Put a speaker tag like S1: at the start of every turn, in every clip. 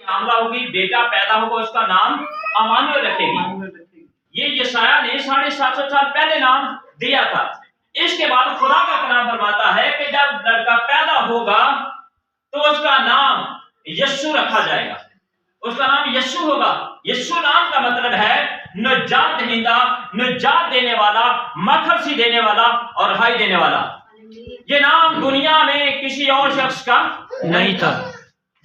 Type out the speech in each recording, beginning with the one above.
S1: حاملہ ہوگی، بیٹا پیدا ہوگا، اس کا نام امانویل رکھے گی۔ یہ یسایہ نے 750 سال پہلے نام دیا تھا۔ اس کے بعد خدا کا کلام فرماتا ہے کہ جب لڑکا پیدا ہوگا تو اس کا نام یسوع رکھا جائے گا۔ اس کا نام یسوع ہوگا۔ یسوع نام کا مطلب ہے نجات دہندہ، نجات دینے والا، مخلصی دینے والا اور رہائی دینے والا۔ یہ نام دنیا میں کسی اور شخص کا نہیں تھا۔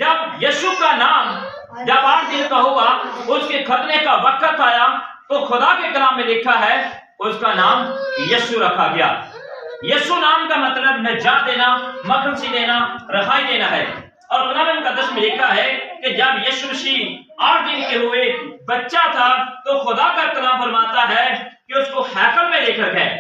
S1: جب یسوع کا نام جب 8 دن کا ہوا، اس کے ختنے کا وقت آیا تو خدا کے کلام میں لکھا ہے اس کا نام یسوع رکھا گیا۔ یسوع نام کا مطلب نجات دینا، مخلصی دینا، رہائی دینا ہے۔ اور کلام مقدس میں لکھا ہے کہ جب یسوع مسیح 8 دن کے ہوئے بچہ تھا تو خدا کا کلام فرماتا ہے کہ اس کو ہیکل میں لے کر گئے۔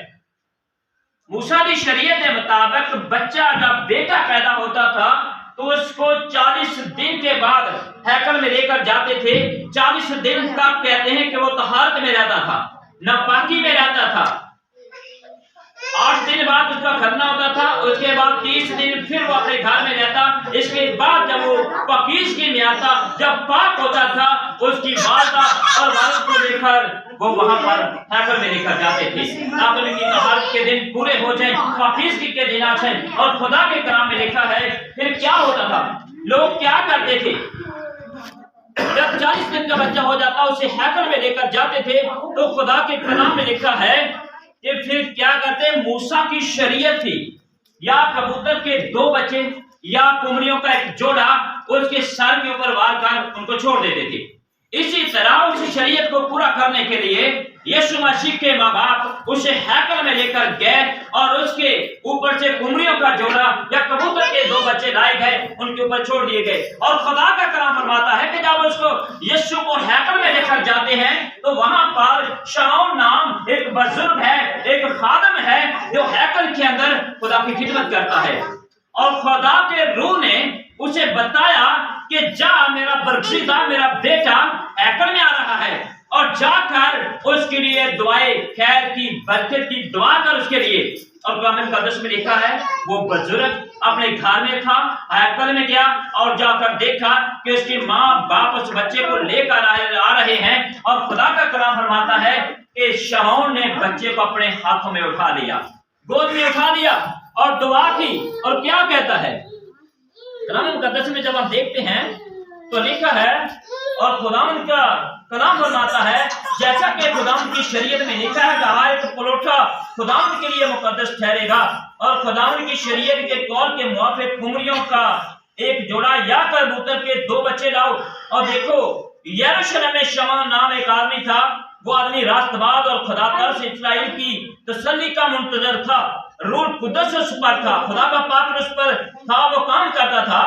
S1: موسیٰ کی شریعت کے مطابق بچہ جب بیٹا پیدا ہوتا تھا تو اس کو 40 دن کے بعد ہیکل میں لے کر جاتے تھے۔ 40 دن تک کہتے ہیں کہ وہ طہارت میں رہتا تھا، ناپاکی میں رہتا تھا۔ 8 دن بعد اس کا ختنہ ہوتا تھا، اس کے بعد 30 دن پھر وہ اپنے گھر میں رہتا۔ اس کے بعد جب وہ پاکیزگی میں آتا، جب پاک ہوتا تھا، اس کی والدہ اور والد کو لے کر وہ وہاں پر ہیکل میں لے کر جاتے تھے تاکہ ان کی طہارت کے دن پورے ہو جائیں، پاکیزگی کے دن آ جائیں۔ اور خدا کے کلام میں لکھا ہے پھر کیا ہوتا تھا، لوگ کیا کرتے تھے؟ جب 40 دن کا بچہ ہو جاتا اسے ہیکل میں لے کر جاتے تھے تو خدا کے کلام میں لکھا ہے کہ پھر کیا کرتے؟ موسیٰ کی شریعت تھی یا کبوتر کے 2 بچے یا قمریوں کا ایک جوڑا اس کے سر کے اوپر وار کر ان کو چھوڑ دیتے تھے۔ اسی طرح اس شریعت کو پورا کرنے کے لیے یسوع مسیح کے ماں باپ اسے ہیکل میں لے کر گئے اور اس کے اوپر سے قمریوں کا جوڑا یا کبوتر کے 2 بچے لائے گئے، ان کے اوپر چھوڑ دیے گئے۔ اور خدا کا کلام فرماتا ہے کہ جب اس کو یسوع کو ہیکل میں لے کر جاتے ہیں تو وہاں پر شمعون نام ایک بزرگ ہے، ایک خادم ہے جو ہیکل کے اندر خدا کی خدمت کرتا ہے۔ اور خدا کے روح نے اسے بتایا کہ جا میرا برگزیدہ، میرا بیٹا ہیکل میں آ رہا ہے، اور جا کر اس کے لیے دعائیں خیر کی، برکت کی دعا کر اس کے لیے۔ اور کلام مقدس میں لکھا ہے وہ بزرگ اپنے گھر میں تھا، ہیکل میں گیا اور جا کر دیکھا کہ اس کی ماں باپ اس بچے کو لے کر آ رہے ہیں۔ اور خدا کا کلام فرماتا ہے کہ شمعون نے بچے کو اپنے ہاتھوں میں اٹھا لیا، گود میں اٹھا لیا اور دعا کی۔ اور کیا کہتا ہے کلام مقدس میں جب ہم دیکھتے ہیں تو لکھا ہے، اور خداوند کا کلام فرماتا ہے جیسا کہ خداوند کی شریعت میں لکھا ہے کہ آیت پلوٹا خداوند کے لیے مقدس ٹھہرے گا، اور خداوند کی شریعت کے قول کے موافق قمریوں کا ایک جوڑا یا کبوتر کے 2 بچے لاؤ۔ اور دیکھو یروشلم میں شمعون نام ایک آدمی تھا، وہ آدمی راست باز اور خدا ترس اسرائیل کی تسلی کا منتظر تھا۔ روح القدس اس پر تھا، خدا کا پاک اس پر تھا، وہ کام کرتا تھا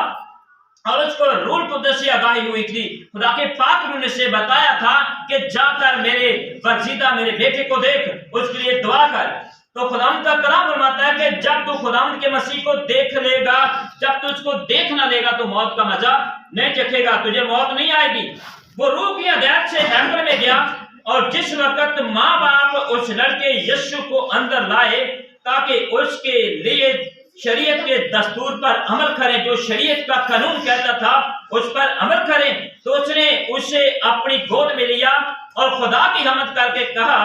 S1: اور اس کو روح القدس سے آگاہی ہوئی تھی۔ خدا کے پاک روح نے سے بتایا تھا کہ جا کر میرے برگزیدہ میرے بیٹے کو دیکھ، اس کے لیے دعا کر۔ تو خداوند کا کلام فرماتا ہے کہ جب تو خداوند کے مسیح کو دیکھ لے گا، جب تو اس کو دیکھ نہ لے گا تو موت کا مزہ نہیں چکھے گا، تجھے موت نہیں آئے گی۔ وہ روح کی ہدایت سے ہیکل میں گیا، اور جس وقت ماں باپ اس لڑکے یسوع کو اندر لائے تاکہ اس کے لیے شریعت کے دستور پر عمل کریں، جو شریعت کا قانون کہتا تھا اس پر عمل کریں، تو اس نے اسے اپنی گود میں لیا اور خدا کی حمد کر کے کہا،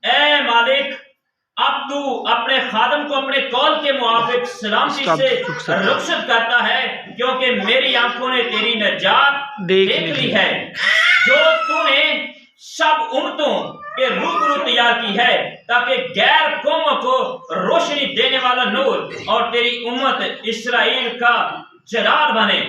S1: اے مالک، اب تو اپنے خادم کو اپنے قول کے موافق سلامتی سے رخصت کرتا ہے، کیونکہ میری آنکھوں نے تیری نجات دیکھ لی ہے، جو تو نے سب امتوں کے روبرو تیار کی ہے، تاکہ غیر قوموں کو روشنی دینے والا نور اور تیری امت اسرائیل کا جلال بنے۔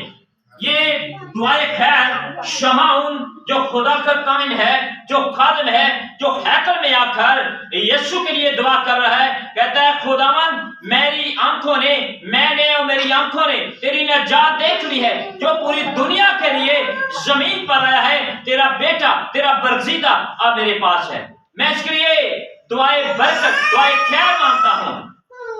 S1: یہ دعائے خیر شمعون جو خدا کا کائن ہے، جو خادم ہے، جو ہیکل میں آ کر یسوع کے لیے دعا کر رہا ہے، کہتا ہے خداوند میری آنکھوں نے، میں نے اور میری آنکھوں نے تیری نجات دیکھ لی ہے، جو پوری دنیا کے لیے زمین پر رہا ہے، تیرا بیٹا، تیرا برگزیدہ اب میرے پاس ہے۔ میں اس کے لیے دعائے برکت، دعائے خیر مانگتا ہوں،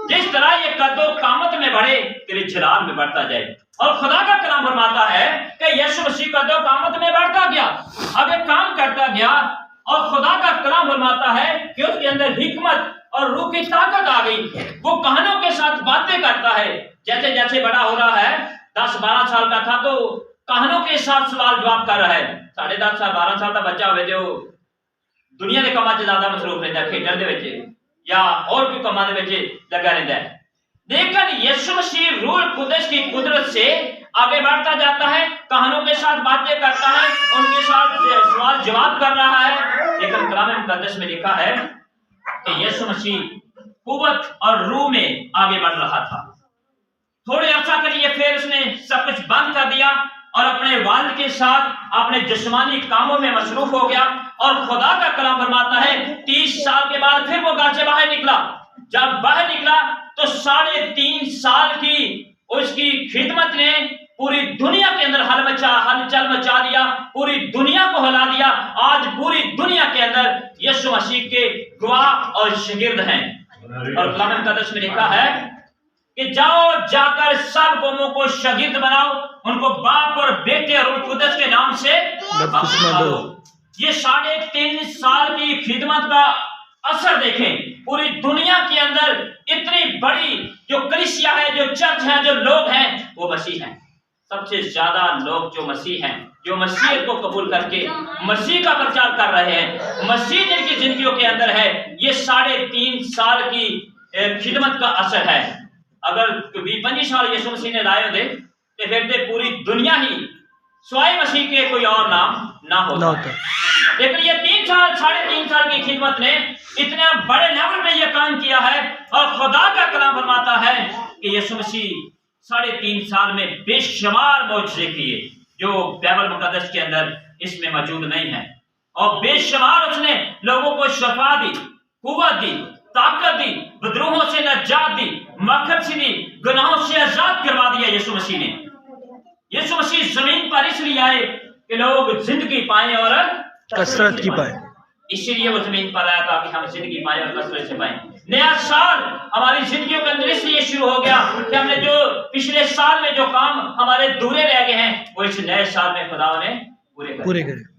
S1: جس طرح یہ قد و قامت میں بڑھے تیرے جلال میں بڑھتا جائے۔ اور خدا کا کلام فرماتا ہے کہ یسوع مسیح قد و قامت میں بڑھتا گیا، آگے کام کرتا گیا، اور خدا کا کلام فرماتا ہے کہ اس کے اندر حکمت اور روح کی طاقت آ گئی، وہ کہانوں کے ساتھ باتیں کرتا ہے۔ جیسے جیسے بڑا ہو رہا ہے 10-12 साल का था तो कहानों के साथ सवाल जवाब कर रहा है। 10.5 साल 12 साल का बच्चा होवे जो दुनिया के कामां 'ਚ ज्यादा मसरूफ रहता है, खेडण दे विच या और कोई कामां दे विच लगा रहता है। लेकिन यीशु मसीह रूह कुदस की कुदरत से आगे बढ़ता जाता है, कहानों के साथ बातें करता है, उनके साथ सवाल जवाब कर रहा है। लेकिन कलाम मुकद्दस में लिखा है कि यीशु मसीह कुव्वत और रूह में आगे बढ़ रहा था। थोड़े अर्सा के लिए फिर उसने सब कुछ बंद कर दिया और अपने वालिद के साथ अपने जिस्मानी कामों में मसरूफ हो गया। और खुदा का कलाम फरमाता है 30 साल के बाद फिर वो घर से बाहर निकला। जब बाहर निकला तो 3.5 साल की उसकी खिदमत ने पूरी दुनिया के अंदर हलचल मचा दिया, पूरी दुनिया को हिला दिया। आज पूरी दुनिया के अंदर यीशु मसीह के गवाह और शागिर्द हैं। और कलाम मुकद्दस में लिखा है कि जाओ जाकर सब कौमों को शागिर्द बनाओ, उनको बाप और बेटे और रूह कुदस के नाम से बपतिस्मा दो। ये 3.5 साल की खिदमत का असर देखें। पूरी दुनिया के अंदर इतनी बड़ी जो कलीसिया है, जो चर्च है, जो लोग हैं वो मसीह हैं। सबसे ज्यादा लोग जो मसीह हैं, जो मसीह को कबूल करके मसीह का प्रचार कर रहे हैं, मसीह जिनकी जिंदगियों के अंदर है, ये 3.5 साल की खिदमत का असर है। अगर 20-25 साल यीशु मसीह ने लाए होते तो फिर पूरी दुनिया ही स्वाय मसीह के कोई और नाम ना होता। लेकिन ये 3.5 साल की खिदमत ने इतने बड़े लेवल पे ये काम किया है। और खुदा का कलाम फरमाता है कि यीशु मसीह 3.5 साल में बेशुमार मौजज़े किए जो बाइबल मुकद्दस के अंदर इसमें मौजूद नहीं है। और बेशुमार उसने लोगों को शफा दी, कुव्वत दी, ताकत दी, विद्रोहों से नजात दी, मखर से दी, गुनाहों से आजाद करवा दिया यीशु मसीह ने। यीशु मसीह जमीन पर इसलिए आए कि लोग जिंदगी पाएं और
S2: कसरत की पाए।
S1: इसीलिए वो जमीन पर आया ताकि हम जिंदगी पाएं और कसरत से पाएं। नया साल हमारी जिंदगियों के अंदर इसलिए शुरू हो गया कि हमने जो पिछले साल में जो काम हमारे दूरे रह गए हैं वो इस नए साल में खुदा ने पूरे करे।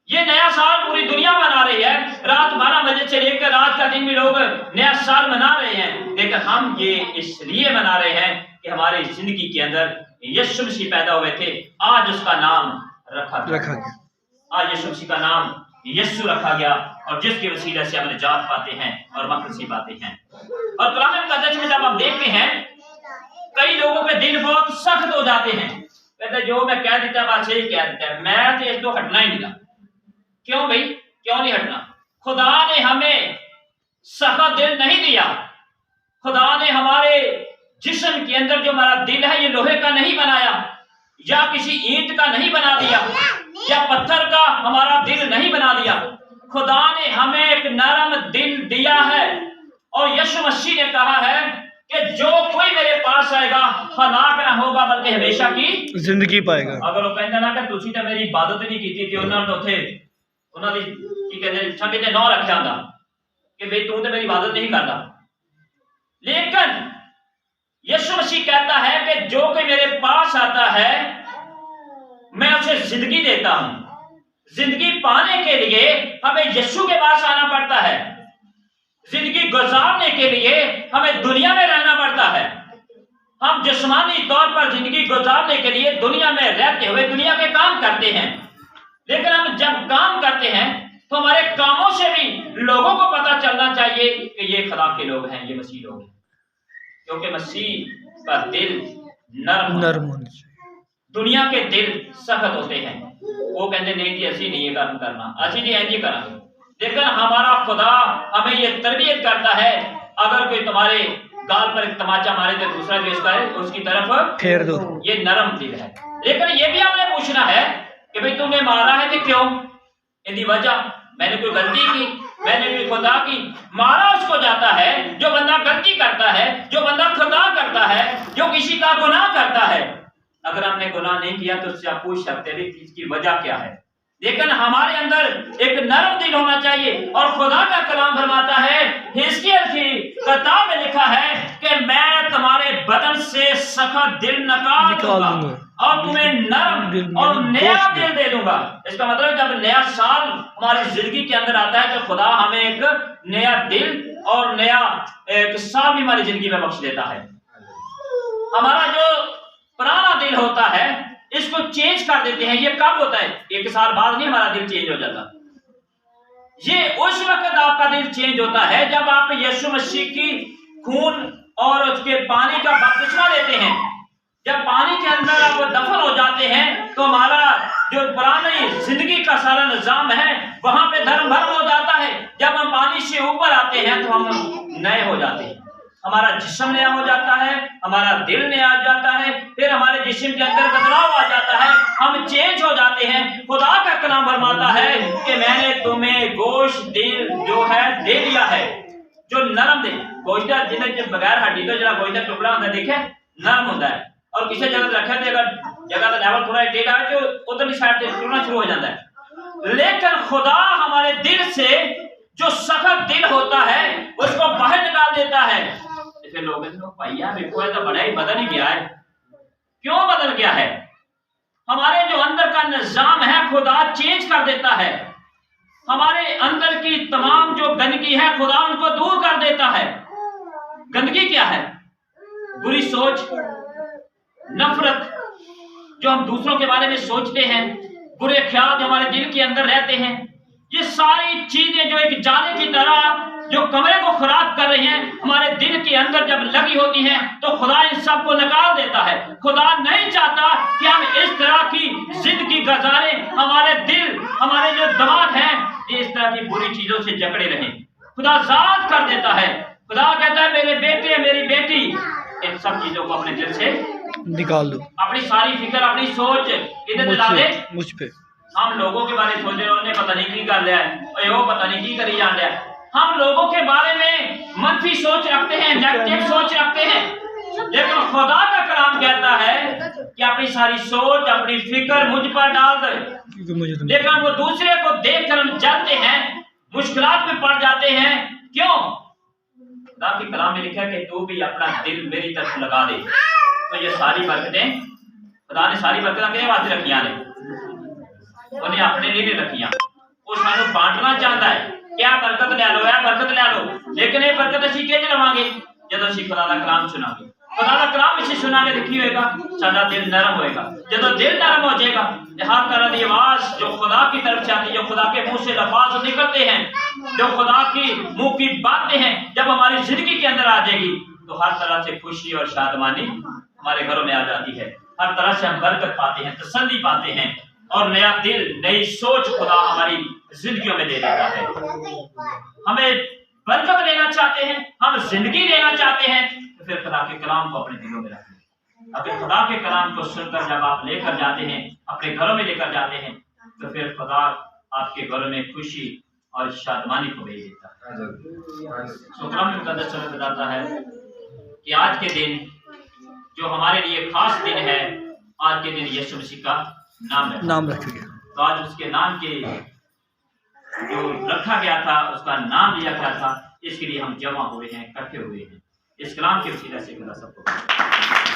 S1: ये नया साल पूरी दुनिया मना रही है। रात 12 बजे से लेकर रात का दिन भी लोग नया साल मना रहे हैं। लेकिन हम ये इसलिए मना रहे हैं कि हमारी जिंदगी के अंदर यीशु मसीह पैदा हुए थे, आज उसका नाम रखा गया। आज यीशु मसीह का नाम यीशु रखा गया और जिसके वसीले से हम निजात पाते हैं और मक़सद पाते हैं। और कलाम मुकद्दस में जब हम देखते हैं कई लोगों के दिल बहुत सख्त हो जाते हैं, कहते जो मैं कह देता बस यही कह देता है, मैं तो इसको हटना ही नहीं। क्यों भाई, क्यों नहीं हटना? खुदा ने हमें सख्त दिल नहीं दिया। खुदा ने हमारे जिस्म के अंदर जो हमारा दिल है ये लोहे का नहीं बनाया या किसी ईंट का नहीं बना दिया या पत्थर का हमारा दिल नहीं बना दिया। खुदा ने हमें एक नरम दिल दिया है। और यीशु मसीह ने कहा है कि जो कोई मेरे पास आएगा हलाक ना होगा बल्कि हमेशा की जिंदगी पाएगा। अगर वो कहता ना कि तुसी तो मेरी इबादत नहीं की थी, उन्होंने तो थे उन्होंने की कहते छंगे ते नौ रखा था कि भाई तू तो मेरी इबादत नहीं करता। लेकिन यीशु मसीह कहता है कि जो कोई मेरे पास आता है मैं उसे जिंदगी देता हूं। जिंदगी पाने के लिए हमें यीशु के पास आना पड़ता है। जिंदगी गुजारने के लिए हमें दुनिया में रहना पड़ता है। हम जिस्मानी तौर पर जिंदगी गुजारने के लिए दुनिया में रहते हुए दुनिया के काम करते हैं। लेकिन हम जब काम करते हैं तो हमारे कामों से भी लोगों को पता चलना चाहिए कि ये खुदा के लोग हैं, ये मसीह लोग हैं। क्योंकि मसीह का दिल नरम होना चाहिए। दुनिया के दिल सख्त होते हैं, वो कहते नहीं जी ऐसी नहीं काम करना, ऐसी नहीं ऐसी करांगे। लेकिन हमारा खुदा हमें ये तरबियत करता है, अगर कोई तुम्हारे गाल पर एक तमाचा मारे तो दूसरा जो इसका है उसकी तरफ फेर दो। ये नरम दिल है। लेकिन ये भी हमने पूछना है कि भाई तुमने मारा है तो क्यों? यदि वजह मैंने कोई गलती की, मैंने कोई खुदा की। मारा उसको जाता है जो बंदा गलती करता है, जो बंदा खुदा करता है, जो किसी का गुनाह करता है। अगर हमने गुनाह नहीं किया तो उससे आप पूछ सकते हैं इसकी वजह क्या है। लेकिन हमारे अंदर एक नरम दिल होना चाहिए। और खुदा का कलाम फरमाता है, हिजकिय्याह की किताब में लिखा है कि मैं तुम्हारे बदन से सख्त दिल निकाल दूंगा और तुम्हें नरम और नया दिल दे दूंगा। इसका मतलब जब नया साल हमारी जिंदगी के अंदर आता है तो खुदा हमें एक नया दिल और नया एक साल भी हमारी जिंदगी में बख्श देता है। हमारा जो पुराना दिल होता है इसको चेंज कर देते हैं। ये कब होता है? 1 साल बाद नहीं हमारा दिल चेंज हो जाता। ये उस वक्त आपका दिल चेंज होता है जब आप यीशु मसीह की खून और उसके पानी का बपतिस्मा लेते हैं। जब पानी के अंदर आप दफन हो जाते हैं तो हमारा जो पुरानी जिंदगी का सारा निजाम है वहां पे धर्म भरम हो जाता है। जब हम पानी से ऊपर आते हैं तो हम नए हो जाते हैं, हमारा जिस्म नया हो जाता है, हमारा दिल नया हो जाता है, फिर हमारे जिस्म के अंदर बदलाव आ जाता है, हम चेंज हो जाते हैं। खुदा का कलाम फरमाता है कि मैंने तुम्हें गोश्त दिल जो है दे दिया है, जो नरम दिल गोश्त जिन्हें बगैर हड्डी तो जरा गोश्त का टुकड़ा होता है, देखे नरम होता है, और किसी जगह रखे तो अगर जगह का लेवल थोड़ा टेढ़ा है तो उधरली साइड से टूटना शुरू हो जाता है। लेकिन खुदा हमारे दिल से जो सख्त दिल होता है उसको बाहर निकाल देता है। जैसे लोग भैया देखो तो बड़ा ही बदल ही गया है। क्यों बदल गया है? हमारे जो अंदर का निजाम है खुदा चेंज कर देता है। हमारे अंदर की तमाम जो गंदगी है खुदा उनको दूर कर देता है। गंदगी क्या है? बुरी सोच, नफरत, जो हम दूसरों के बारे में सोचते हैं, बुरे ख्याल जो हमारे दिल के अंदर रहते हैं, ये सारी चीजें जो एक जाले की तरह जो कमरे को खराब कर रही हैं हमारे दिल के अंदर जब लगी होती हैं तो खुदा इन सब को निकाल देता है। खुदा नहीं चाहता कि हम इस तरह की जिंदगी गुजारें, हमारे दिल, हमारे जो दिमाग हैं ये इस तरह की बुरी चीजों से जकड़े रहें। खुदा आजाद कर देता है। खुदा कहता है मेरे बेटे मेरी बेटी इन सब चीजों को अपने दिल से
S2: निकाल दो,
S1: अपनी सारी फिक्र अपनी सोच इधर दिला दे।
S2: मुझ पे
S1: हम लोगों के बारे में सोच रहे उन्हें पता नहीं की कर लिया है, वो पता नहीं की करी जान लिया। हम लोगों के बारे में मंफी सोच रखते हैं, नेगेटिव सोच रखते हैं, लेकिन खुदा का कलाम कहता है कि अपनी सारी सोच अपनी फिक्र मुझ पर डाल दे। लेकिन वो दूसरे को देख कर हम जलते हैं, मुश्किलात में पड़ जाते हैं। क्यों? खुदा के कलाम में लिखा है कि तू भी अपना दिल मेरी तरफ लगा दे। तो ये सारी बरकतें खुदा ने सारी बरकतें किहदे वास्ते रखियां ने? उन्हें अपने लिए रखियां। वो सानू बांटना चाहता है, क्या बरकत ले लो, बरकत ले लो, लेकिन ये बरकत असीं किंज लवांगे? जदों असीं खुदा दा कलाम सुनांगे। खुदा दा कलाम असीं सुनांगे तो की होएगा? साडा दिल नरम होएगा। जदों दिल नरम हो जाएगा तो हर तरह की आवाज जो खुदा की तरफ से आती है, जो खुदा के मुंह से लफ्ज निकलते हैं, जो खुदा की मुंह की बातें हैं, जब हमारी जिंदगी के अंदर आ जाएगी तो हर तरह से खुशी और शादमानी हमारे घरों में आ जाती है। हर तरह से हम बरकत पाते हैं, तसल्ली पाते हैं, और नया दिल नई सोच खुदा हमारी जिंदगियों में दे देता है। हमें बरकत लेना चाहते हैं, हम जिंदगी लेना चाहते हैं, तो फिर खुदा के कलाम को अपने दिलों में रखें। अगर खुदा के कलाम को सुनकर जब आप लेकर जाते हैं, अपने घरों में लेकर जाते हैं, तो फिर खुदा आपके घरों में खुशी और शादमानी को भेज देता है। सो कलाम मुकद्दस हमें बताता है कि आज के दिन जो हमारे लिए खास दिन है, आज के दिन यीशु मसीह का नाम रखा गया। तो आज उसके नाम के जो रखा गया था, उसका नाम लिया गया था, इसके लिए हम जमा हुए हैं, इकट्ठे हुए हैं। इस कलाम के वसीला से खुदा सबको